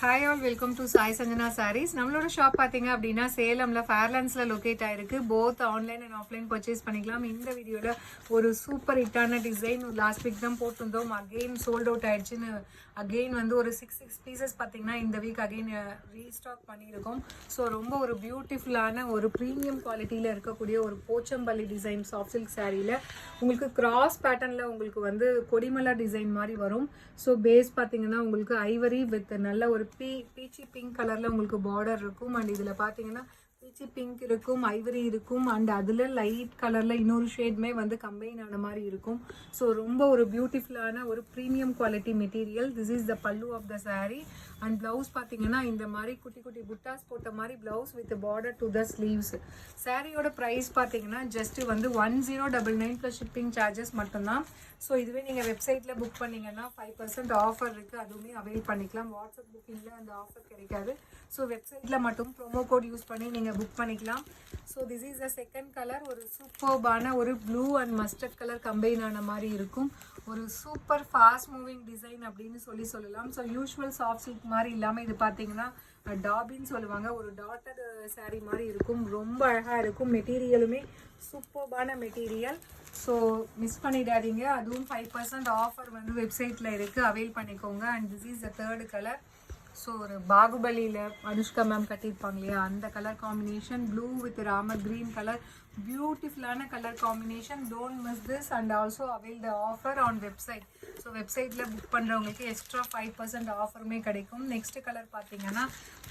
Hi all, welcome to Sai Sanjana Sarees. நம்மளோட shop பார்த்தீங்க அப்படின்னா சேலம்ல ஃபேர்லாண்ட்ஸில் லொக்கேட் ஆயிருக்கு. Both online and offline purchase பண்ணிக்கலாம். இந்த வீடியோவில் ஒரு சூப்பர் ஹிட்டான டிசைன் லாஸ்ட் வீக் தான் போட்டிருந்தோம். அகெயின் சோல்ட் அவுட் ஆயிடுச்சுன்னு அகெயின் வந்து ஒரு சிக்ஸ் பீசஸ் பார்த்தீங்கன்னா இந்த வீக் அகெயின் ரீஸ்டாக் பண்ணியிருக்கோம். ஸோ ரொம்ப ஒரு பியூட்டிஃபுல்லான ஒரு ப்ரீமியம் குவாலிட்டியில் இருக்கக்கூடிய ஒரு போச்சம்பள்ளி டிசைன் சாஃப்ட் சில்க் சாரியில் உங்களுக்கு கிராஸ் பேட்டர்னில் உங்களுக்கு வந்து கொடிமலர் டிசைன் மாதிரி வரும். ஸோ பேஸ் பார்த்தீங்கன்னா உங்களுக்கு ஐவரி வித் நல்ல ஒரு பீச்சி பிங்க் கலரில் உங்களுக்கு பார்டர் இருக்கும். அண்ட் இதில் பார்த்தீங்கன்னா பீச்சி பிங்க் இருக்கும், ஐவரி இருக்கும், அண்ட் அதில் லைட் கலரில் இன்னொரு ஷேட்மே வந்து கம்பைன் ஆன மாதிரி இருக்கும். ஸோ ரொம்ப ஒரு பியூட்டிஃபுல்லான ஒரு premium quality material. This is the pallu of the sari. And blouse பார்த்தீங்கன்னா இந்த மாதிரி குட்டி குட்டி புட்டாஸ் போட்ட மாதிரி blouse with border to the sleeves. சாரியோட ப்ரைஸ் பார்த்தீங்கன்னா ஜஸ்ட்டு வந்து 1099 ப்ளஸ் ஷிப்பிங் சார்ஜஸ் மட்டும்தான். ஸோ இதுவே நீங்கள் வெப்சைட்டில் புக் பண்ணிங்கன்னா 5% ஆஃபர் இருக்குது, அதுவுமே அவைல் பண்ணிக்கலாம். வாட்ஸ்அப் புக்கிங்கில் அந்த ஆஃபர் கிடைக்காது. ஸோ வெப்சைட்டில் மட்டும் ப்ரோமோ கோட் யூஸ் பண்ணி நீங்கள் புக் பண்ணிக்கலாம். So this is the second colour. ஒரு சூப்பர்பான ஒரு blue and mustard colour combine ஆன மாதிரி இருக்கும். ஒரு சூப்பர் ஃபாஸ்ட் மூவிங் டிசைன் அப்படின்னு சொல்லலாம். ஸோ யூஸ்வல் சாஃப்ட் சில்க் மாதிரி இல்லாமல் இது பார்த்தீங்கன்னா டாபின்னு சொல்லுவாங்க. ஒரு டாட்டர் சாரீ மாதிரி இருக்கும். ரொம்ப அழகாக இருக்கும். மெட்டீரியலுமே சூப்பர்பான மெட்டீரியல். ஸோ மிஸ் பண்ணிடாதீங்க. அதுவும் 5% ஆஃபர் வந்து வெப்சைட்டில் இருக்குது, அவைல் பண்ணிக்கோங்க. And this is the third colour. So ஒரு பாகுபலியில் அனுஷ்கா மேம் கட்டியிருப்பாங்க இல்லையா, அந்த colour combination blue with Ramar green colour. பியூட்டிஃபுல்லான colour combination. Don't miss this and also avail the offer on website. So வெப்சைட்டில் புக் பண்ணுறவங்களுக்கு எக்ஸ்ட்ரா 5% ஆஃபருமே கிடைக்கும். நெக்ஸ்ட் கலர் பார்த்தீங்கன்னா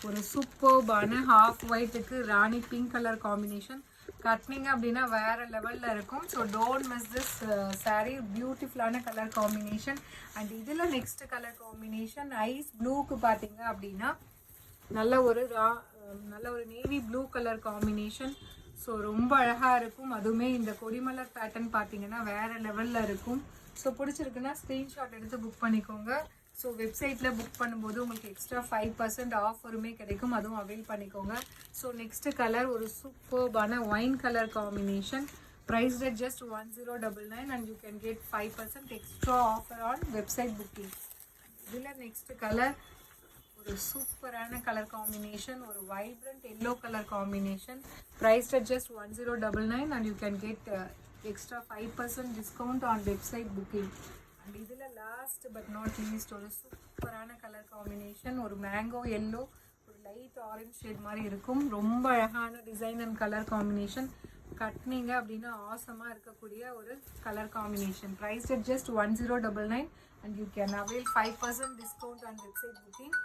ஒரு சூப்பர்பான ஹாஃப் ஒயிட்டுக்கு ராணி பிங்க் கலர் காம்பினேஷன். கட்டினீங்க அப்படின்னா வேறு லெவலில் இருக்கும். So don't miss this sari. பியூட்டிஃபுல்லான கலர் காம்பினேஷன். அண்ட் இதில் நெக்ஸ்ட் கலர் காம்பினேஷன் ஐஸ் ப்ளூக்கு பார்த்தீங்க அப்படின்னா நல்ல ஒரு navy blue colour combination. So ரொம்ப அழகாக இருக்கும். அதுவுமே இந்த கொடிமலர் பேட்டர்ன் பார்த்தீங்கன்னா வேறு லெவலில் இருக்கும். ஸோ பிடிச்சிருக்குன்னா ஸ்க்ரீன்ஷாட் எடுத்து புக் பண்ணிக்கோங்க. ஸோ வெப்சைட்டில் புக் பண்ணும்போது உங்களுக்கு எக்ஸ்ட்ரா 5% ஆஃபருமே கிடைக்கும், அதுவும் அவைல் பண்ணிக்கோங்க. ஸோ நெக்ஸ்ட் கலர் ஒரு சூப்பர்பான wine colour combination. Price rate just 1099 and you can get 5% extra offer on website booking. இதில் நெக்ஸ்ட் கலர் ஒரு சூப்பரான கலர் காம்பினேஷன். ஒரு vibrant yellow colour combination. Price rate just 1099 and you can get extra 5% discount on website booking. And இதில் last but not least ஒரு சூப்பரான colour combination. ஒரு mango yellow, ஒரு light orange shade மாதிரி இருக்கும். ரொம்ப அழகான டிசைன் அண்ட் கலர் காம்பினேஷன். கட்டினீங்க அப்படின்னா ஆசமாக இருக்கக்கூடிய ஒரு colour combination. Price at just 1099 and you can avail 5% discount on website booking.